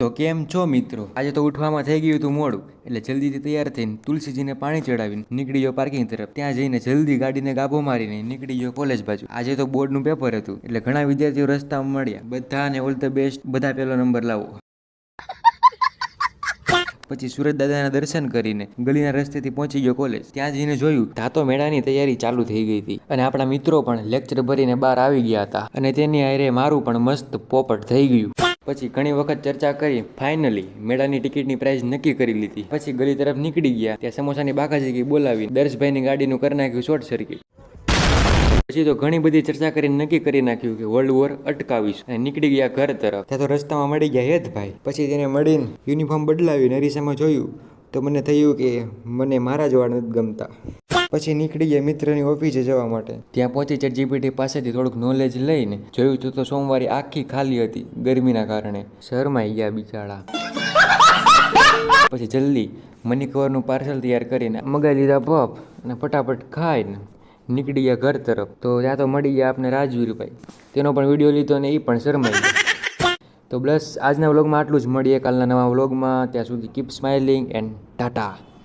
તો કેમ છો મિત્રો? આજે તો ઉઠવામાં થઈ ગયું હતું મોડું, એટલે જલ્દીથી તૈયાર થઈને તુલસીજીને પાણી ચડાવીને નીકળી ગયો પાર્કિંગ તરફ. ત્યાં જઈને જલ્દી ગાડીને ગાભો મારીને નીકળી ગયો કોલેજ બાજુ. આજે તો બોર્ડનું પેપર હતું, એટલે ઘણા વિદ્યાર્થીઓ રસ્તામાં મળ્યા. બધાને ઓલ ધ બેસ્ટ, બધા પહેલો નંબર લાવો. પછી સુરત દાદાના દર્શન કરીને ગલીના રસ્તેથી પહોંચી ગયો કોલેજ. ત્યાં જઈને જોયું ધાતો મેળાની તૈયારી ચાલુ થઈ ગઈ હતી અને આપણા મિત્રો પણ લેક્ચર ભરીને બહાર આવી ગયા હતા અને તેની હારે મારું પણ મસ્ત પોપટ થઈ ગયું. પછી ઘણી વખત ચર્ચા કરી ફાઇનલી મેળાની ટિકિટની પ્રાઇસ નક્કી કરી લીધી. પછી ગલી તરફ નીકળી ગયા. ત્યાં સમોસાની બાકાજી બોલાવી દર્શભાઈની ગાડીનું કરી નાખ્યું શોર્ટ સર્કિટ. પછી તો ઘણી બધી ચર્ચા કરીને નક્કી કરી નાખ્યું કે વર્લ્ડ વોર અટકાવીશ અને નીકળી ગયા ઘર તરફ. ત્યાં તો રસ્તામાં મળી ગયા હેતભાઈ. પછી તેને મળીને યુનિફોર્મ બદલાવીને અરીસામાં જોયું તો મને થયું કે મને મારા જ વાળ નથી ગમતા. પછી નીકળી ગયા મિત્રની ઓફિસે જવા માટે. ત્યાં પહોંચી ChatGPT પાસેથી થોડુંક નોલેજ લઈને જોયું તો સોમવારે આખી ખાલી હતી ગરમીના કારણે. શરમાઈ ગયા બિચારા. પછી જલ્દી મની કવરનું પાર્સલ તૈયાર કરીને મગાવી લીધા પફ અને ફટાફટ ખાઈને નીકળી ગયા ઘર તરફ. તો ત્યાં તો મળી ગયા આપને રાજવીરભાઈ. તેનો પણ વિડીયો લીધો અને એ પણ શરમાઈ ગયો. તો બસ આજના વ્લોગમાં આટલું જ. મળીએ કાલના નવા વ્લોગમાં. ત્યાં સુધી કીપ સ્માઇલિંગ એન્ડ ટાટા.